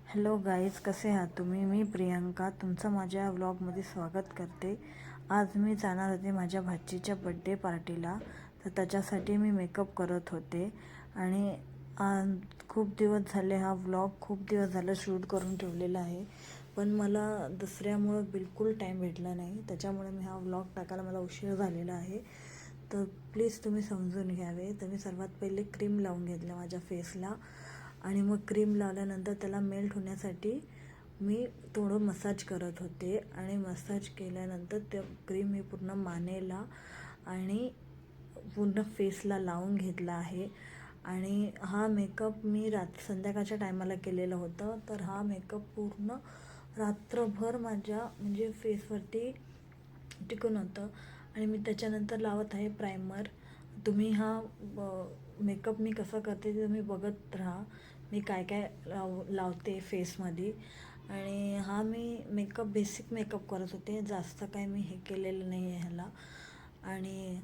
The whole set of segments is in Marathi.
हॅलो गाईज, कसे आहात तुम्ही? मी प्रियंका तुमचं माझ्या व्लॉगमध्ये स्वागत करते. आज मी जाणार होते माझ्या भाचीच्या बड्डे पार्टीला, तर त्याच्यासाठी मी मेकअप करत होते. आणि खूप दिवस झाले खूप दिवस झालं शूट करून ठेवलेला आहे, पण मला दसऱ्यामुळं बिलकुल टाईम भेटला नाही. त्याच्यामुळे मी व्लॉग टाकायला मला उशीर झालेला आहे. तर प्लीज तुम्ही समजून घ्यावे. तर मी सर्वात पहिले क्रीम लावून घेतलं माझ्या फेसला, आणि मग क्रीम लावल्यानंतर त्याला मेल्ट होण्यासाठी मी थोडं मसाज करत होते. आणि मसाज केल्यानंतर ते क्रीम मी पूर्ण मानेला आणि पूर्ण फेसला लावून घेतला आहे. आणि हा मेकअप मी संध्याकाळच्या टायमाला केलेलं होतं. तर हा मेकअप पूर्ण रात्रभर माझ्या म्हणजे फेसवरती टिकून होतं. आणि मी त्याच्यानंतर लावत आहे प्रायमर. तुम्ही मेकअप मी कसं करते ते तुम्ही बघत राहा, मी काय काय लावते फेसमध्ये. आणि मी मेकअप बेसिक मेकअप करत होते, जास्त काय मी हे केलेलं नाही आहे ह्याला. आणि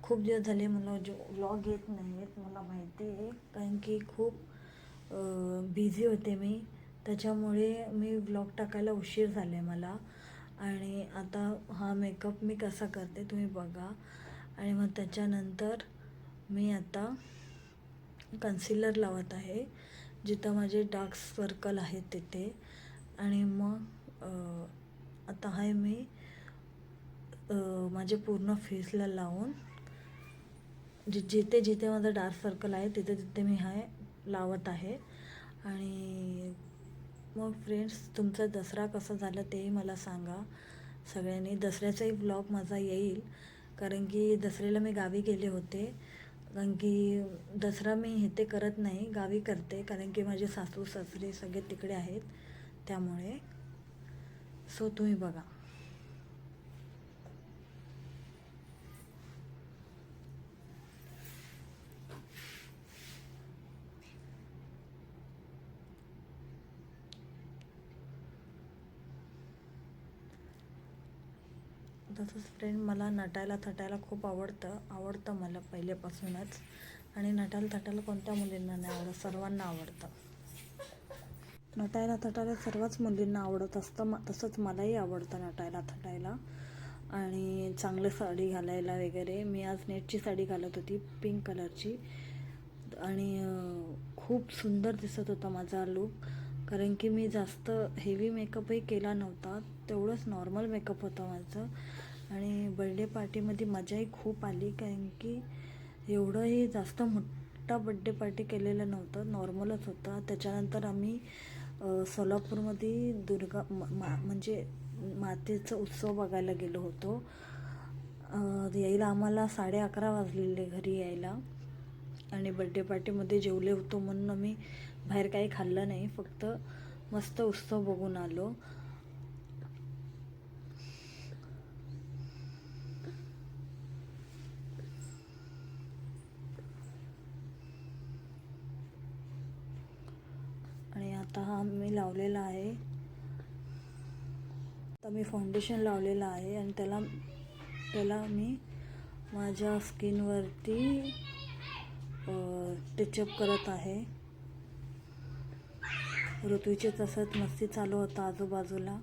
खूप दिवस झाले मला व्लॉग येत नाही आहेत, मला माहिती आहे, कारण की खूप बिझी होते मी. त्याच्यामुळे मी व्लॉग टाकायला उशीर झाले मला. आणि आता हा मेकअप मी कसा करते तुम्ही बघा. आणि मग त्याच्यानंतर मी आता कन्सिलर लावत आहे जिथं माझे डार्क सर्कल आहेत तिथे. आणि मग आता मी माझे पूर्ण फेसला लावून जिथे जिथे माझं डार्क सर्कल आहे तिथे तिथे मी लावत आहे. आणि मग फ्रेंड्स, तुमचा दसरा कसा झाला तेही मला सांगा सगळ्यांनी. दसऱ्याचाही व्लॉग माझा येईल, कारण की दसऱ्याला मी गावी गेले होते. कारण की दसरा मी इथे करत नाही, गावी करते, कारण की माझे सासू सासरे सगळे तिकडे आहेत. त्यामुळे तुम्ही बघा. तसंच फ्रेंड, मला नटायला थटायला खूप आवडतं मला पहिल्यापासूनच. आणि नटायला थटायला कोणत्या मुलींना नाही आवडत, सर्वांना आवडतं. नटायला थटायला सर्वच मुलींना आवडत असतं, तसंच मलाही आवडतं नटायला थटायला. आणि चांगलं साडी घालायला वगैरे. मी आज नेटची साडी घालत होती, पिंक कलरची. आणि खूप सुंदर दिसत होता माझा लूक, कारण की मी जास्त हेवी मेकअपही केला नव्हता, तेवढंच नॉर्मल मेकअप होता माझं. आणि बड्डे पार्टीमध्ये मजाही खूप आली, कारण की एवढंही जास्त मोठा बड्डे पार्टी केलेलं नव्हतं, नॉर्मलच होतं. त्याच्यानंतर आम्ही सोलापूरमध्ये म्हणजे मातेचा उत्सव बघायला गेलो होतो. यायला आम्हाला 11:30 वाजलेले घरी यायला. आणि बड्डे पार्टीमध्ये जेवले होतो म्हणून आम्ही बाहेर काही खाल्लं नाही, फक्त मस्त उत्सव बघून आलो. आणि आता मी लावलेला आहे, आता मी फाउंडेशन लावलेलं आहे. आणि त्याला मी माझ्या स्किनवरती टचअप करत आहे. ऋतूचे तसंच मस्ती चालू होता आजूबाजूला.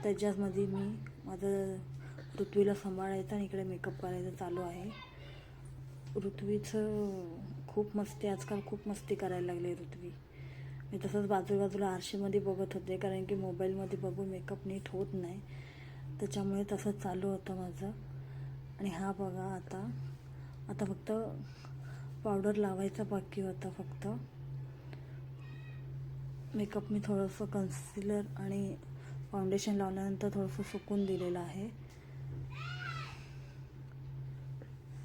त्याच्यामध्ये मी माझं ऋत्वीला सांभाळायचं आणि इकडे मेकअप करायचं चालू आहे. ऋत्वीचं खूप मस्ती, आजकाल खूप मस्ती करायला लागले ऋत्वी. मी तसंच बाजूबाजूला आरशीमध्ये बघत होते, कारण की मोबाईलमध्ये बघून मेकअप नीट होत नाही, त्याच्यामुळे तसंच चालू होतं माझं. आणि बघा, आता फक्त पावडर लावायचा बाकी होता. फक्त मेकअप मी थोडंसं कन्सिलर आणि फाउंडेशन लावल्यानंतर थोडंसं सुकून दिलेलं आहे.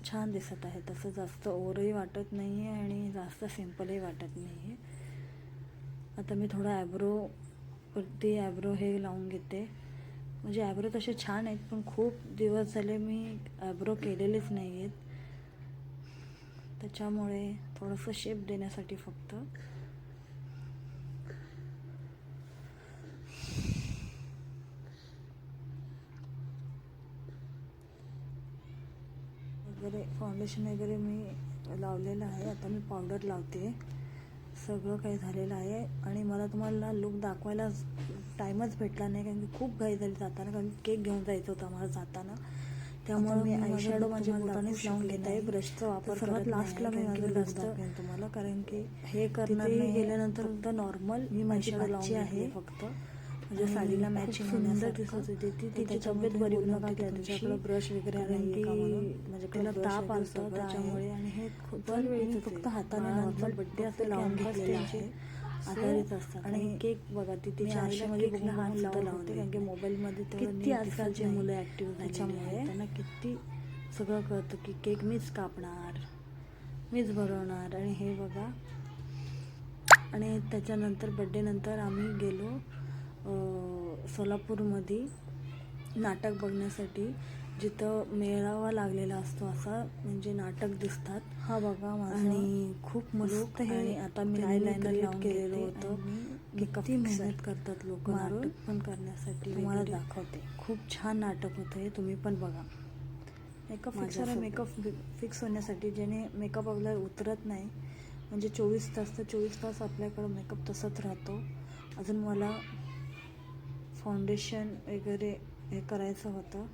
छान दिसत आहे, तसं जास्त ओव्हरही वाटत नाही आहे आणि जास्त सिम्पलही वाटत नाही आहे. आता मी थोडं ॲब्रो हे लावून घेते. म्हणजे ॲब्रो तसे छान आहेत, पण खूप दिवस झाले मी ॲब्रो केलेलेच नाही आहेत, त्याच्यामुळे थोडंसं शेप देण्यासाठी फक्त. फाउंडेशन वगैरे मी लावलेलं आहे. आता मी पावडर लावते. सगळं काही झालेलं आहे आणि मला तुम्हाला लुक दाखवायला टाईमच भेटला नाही, कारण की खूप घाई झाली जाताना, कारण केक घेऊन जायचं होतं आम्हाला जाताना. त्यामुळे मी आयशॅडो माझ्या बोटानेच लावून घेत आहे, ब्रशचा वापर सर्वात लास्टला मी माझं लुक दाखवेन तुम्हाला, कारण की हे करणार नाही गेल्यानंतर फक्त नॉर्मल मी माझी लावून आहे फक्त माझ्या साडीला मॅचिंग सुंदर दिसत होती. तिची तब्येत बरी नव्हती त्या दिवशी, ब्रश वगैरे नाही का म्हणून तिला ताप आलता त्याच्यामुळे, आणि हे पण मी फक्त हाताने नॉर्मल बड्डे असं लावून घेतलेलं आहे, आधारित असतात. आणि केक बघा ती तिच्या आईला म्हणजे बघून हात लावून होते, कारण की मोबाईलमध्ये किती आजकालचे मुलं ॲक्टिव्ह त्याच्यामुळे त्यांना किती सगळं कळतं की केक मीच कापणार, मीच बनवणार. आणि हे बघा, आणि त्याच्यानंतर बड्डेनंतर आम्ही गेलो सोलापूरमध्ये नाटक बघण्यासाठी, जिथं मेळावा लागलेला असतो असा, म्हणजे नाटक दिसतात. हा बघा आणि खूप मस्त हे, आणि आता मी आयलाइनर लावून केलेलं होतं. किती मेहनत करतात लोक नाटक पण करण्यासाठी, तुम्हाला दाखवते. खूप छान नाटक होतं हे, तुम्ही पण बघा. मेकअप फिक्स होण्यासाठी, ज्याने मेकअप आपल्याला उतरत नाही, म्हणजे 24 तास तर 24 तास आपल्याकडं मेकअप तसंच राहतो. अजून मला फाउंडेशन वगैरे हे करायचं होतं.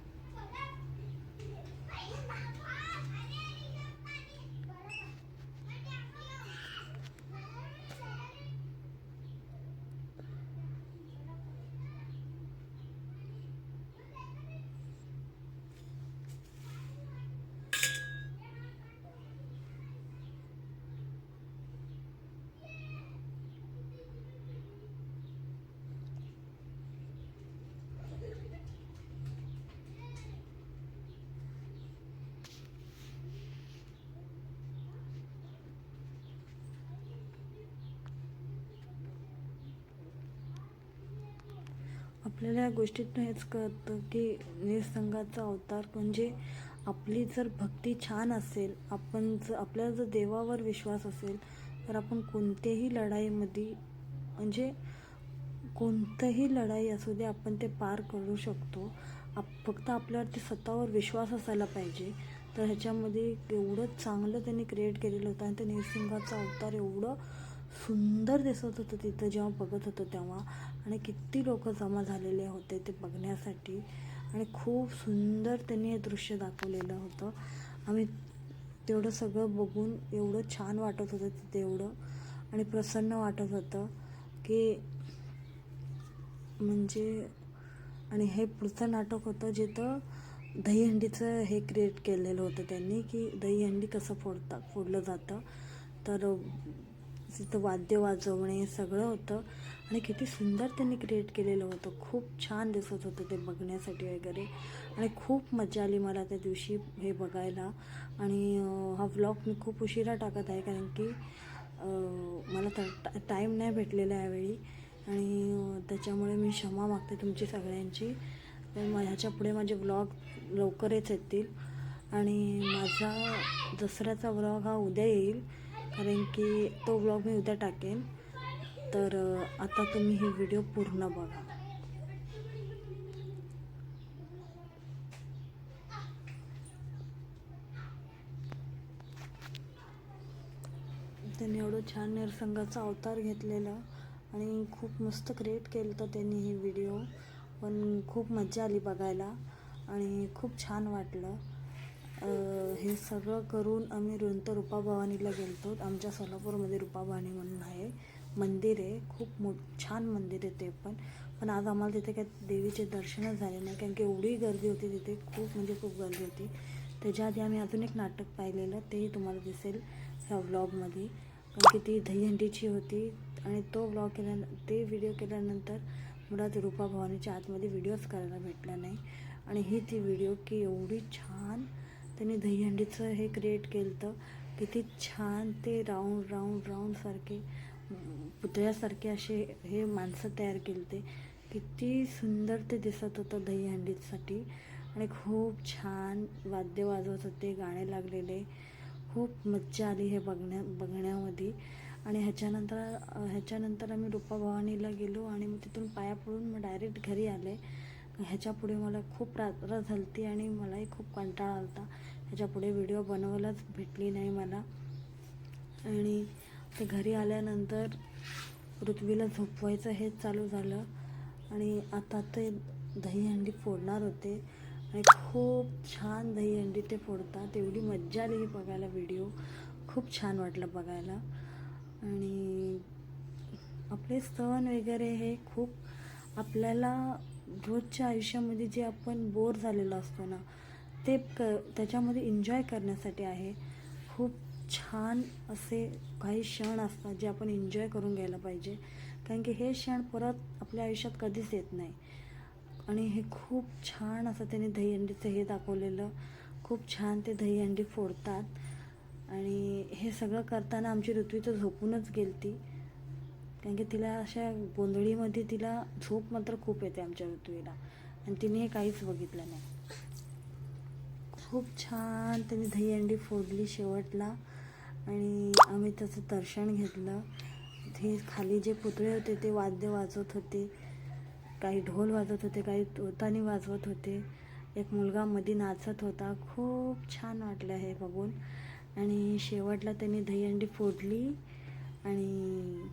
आपल्याला या गोष्टीतून हेच कळतं की निसर्गाचा अवतार, म्हणजे आपली जर भक्ती छान असेल, आपल्याला जर देवावर विश्वास असेल, तर आपण कोणत्याही लढाईमध्ये, म्हणजे कोणतंही लढाई असू दे, आपण ते पार करू शकतो. फक्त आपल्यावरती स्वतःवर विश्वास असायला पाहिजे. तर ह्याच्यामध्ये एवढं चांगलं त्यांनी क्रिएट केलेलं होतं, आणि ते निसर्गाचा अवतार एवढं सुंदर दिसत होतं तिथं जेव्हा बघत होतो तेव्हा. आणि किती लोक जमा झालेले होते ते बघण्यासाठी, आणि खूप सुंदर त्यांनी हे दृश्य दाखवलेलं होतं. आम्ही तेवढं सगळं बघून एवढं छान वाटत होतं तिथे, एवढं आणि प्रसन्न वाटत होतं की म्हणजे. आणि हे पुढचं नाटक होतं जिथं दहीहंडीचं हे क्रिएट केलेलं होतं त्यांनी, की दहीहंडी कसं फोडलं जातं. तर तिथं वाद्य वाजवणे सगळं होतं, आणि किती सुंदर त्यांनी क्रिएट केलेलं होतं. खूप छान दिसत होतं ते बघण्यासाठी वगैरे, आणि खूप मजा आली मला त्या दिवशी हे बघायला. आणि हा व्लॉग मी खूप उशिरा टाकत आहे, कारण की मला टाईम नाही भेटलेला यावेळी, आणि त्याच्यामुळे मी क्षमा मागते तुमची सगळ्यांची. तर ह्याच्या पुढे माझे व्लॉग लवकरच येतील, आणि माझा दसऱ्याचा व्लॉग हा उद्या येईल, कारण की तो व्लॉग मी उद्या टाकेन. तर आता तुम्ही ही व्हिडिओ पूर्ण बघा. त्यांनी एवढं छान निसर्गाचा अवतार घेतलेला, आणि खूप मस्त क्रिएट केलं होतं त्यांनी ही व्हिडिओ. पण खूप मजा आली बघायला, आणि खूप छान वाटलं. हे सगळं करून आम्ही नंतर रूपाभवानीला गेलो. आमच्या सोलापूरमध्ये रूपाभवानी म्हणून आहे, मंदिर आहे, खूप छान मंदिर आहे ते पण आज आम्हाला तिथे काही देवीचे दर्शनच झाले नाही, कारण की एवढी गर्दी होती तिथे, खूप म्हणजे खूप गर्दी होती. त्याच्या आधी आम्ही अजून एक नाटक पाहिलेलं, तेही तुम्हाला दिसेल ह्या व्लॉगमध्ये, कारण की ती दहीहंडीची होती. आणि तो ते व्हिडिओ केल्यानंतर मला ते रूपाभवानीच्या आतमध्ये व्हिडिओज करायला भेटला नाही. आणि ही ती व्हिडिओ की एवढी छान त्यांनी दहीहंडीचं हे क्रिएट केलं होतं, किती छान ते राऊंड सारखे पुतळ्यासारखे असे हे माणसं तयार केले होते, किती सुंदर ते दिसत होतं दहीहंडीसाठी. आणि खूप छान वाद्य वाजवत होते, गाणे लागलेले, खूप मज्जा आली हे बघण्यामध्ये. आणि ह्याच्यानंतर आम्ही रूपाभवानीला गेलो, आणि मग तिथून पाया पडून मग डायरेक्ट घरी आले. ह्याच्या पुढे मला खूप रात्र झाली आणि मलाही खूप कंटाळा आला होता. ह्याच्या पुढे व्हिडिओ बनवायलाच भेटली नाही मला. आणि तर घरी आल्यानंतर ऋत्वीला झोपवायचं हेच चालू झालं आणि आता ते दहीहंडी फोडणार होते आणि खूप छान दहीहंडी ते फोडतात. एवढी मज्जा आली ही बघायला, व्हिडिओ खूप छान वाटलं बघायला. आणि आपले सण वगैरे हे खूप आपल्याला रोजच्या आयुष्यामध्ये जे आपण बोर झालेलो असतो ना, ते त्याच्यामध्ये एन्जॉय करण्यासाठी आहे. खूप छान असे काही क्षण असतात जे आपण एन्जॉय करून घ्यायला पाहिजे, कारण की हे क्षण परत आपल्या आयुष्यात कधीच येत नाही. आणि हे खूप छान असं त्यांनी दहीहंडीचं हे दाखवलेलं, खूप छान ते दहीहंडी फोडतात. आणि हे सगळं करताना आमची ऋत्वी तर झोपूनच गेलती, कारण की तिला अशा गोंधळीमध्ये तिला झोप मात्र खूप येते आमच्या ऋत्वीला, आणि तिने हे काहीच बघितलं नाही. खूप छान त्यांनी दहीहंडी फोडली शेवटला आणि आम्ही त्याचं दर्शन घेतलं. ते खाली जे पुतळे होते ते वाद्य वाजवत होते, काही ढोल वाजवत होते, काही तोतानी वाजवत होते, एक मुलगा मध्ये नाचत होता. खूप छान वाटलं हे बघून. आणि शेवटला त्यांनी दहीहंडी फोडली आणि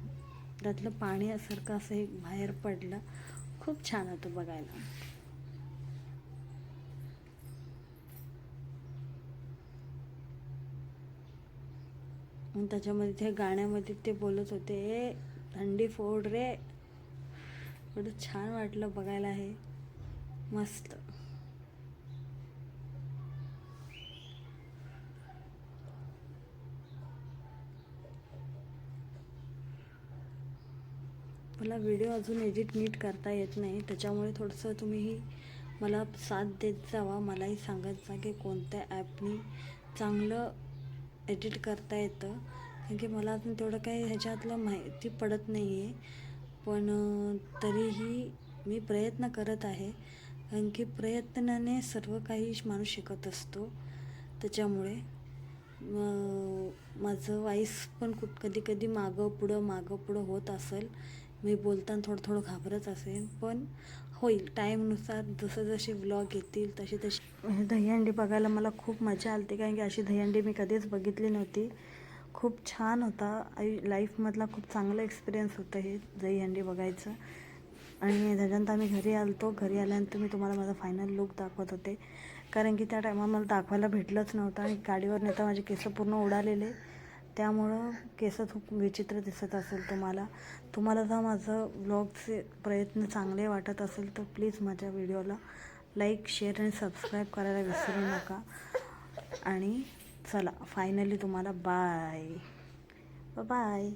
त्यातलं पाण्यासारखं असं एक बाहेर पडलं. खूप छान होतं बघायला. आणि त्याच्यामध्ये त्या गाण्यामध्ये ते बोलत होते, ए हंडी फोड रे. एवढं छान वाटलं बघायला, हे मस्त. मला व्हिडिओ अजून एडिट नीट करता येत नाही, त्याच्यामुळे थोडंसं तुम्हीही मला साथ देत जावा. मलाही सांगत जा की कोणत्या ॲपनी चांगलं एडिट करता येतं, कारण की मला अजून तेवढं काही ह्याच्यातलं माहिती पडत नाही आहे. पण तरीही मी प्रयत्न करत आहे, कारण की प्रयत्नाने सर्व काही माणूस शिकत असतो. त्याच्यामुळे माझं वाईस पण कधी कधी मागं पुढं होत असेल, मी बोलताना थोडं थोडं घाबरत असेल, पण होईल टाईमनुसार. जसं जसे व्लॉग येतील तशी दहीहंडी बघायला मला खूप मजा आली, कारण की अशी दहीहंडी मी कधीच बघितली नव्हती. खूप छान होता, लाईफमधला खूप चांगला एक्सपिरियन्स होतं हे दहीहंडी बघायचं. आणि त्याच्यानंतर आम्ही घरी घरी आल्यानंतर मी तुम्हाला माझा फायनल लुक दाखवत होते, कारण की त्या टायमाला मला दाखवायला भेटलंच नव्हतं. आणि गाडीवर नेता माझे केस पूर्ण उडालेले, त्यामुळं केस खूप विचित्र दिसत असेल तुम्हाला जर माझं व्लॉगचे प्रयत्न चांगले वाटत असेल तर प्लीज माझ्या व्हिडिओला लाईक, शेअर आणि सबस्क्राईब करायला विसरू नका. आणि चला फायनली तुम्हाला बाय बाय.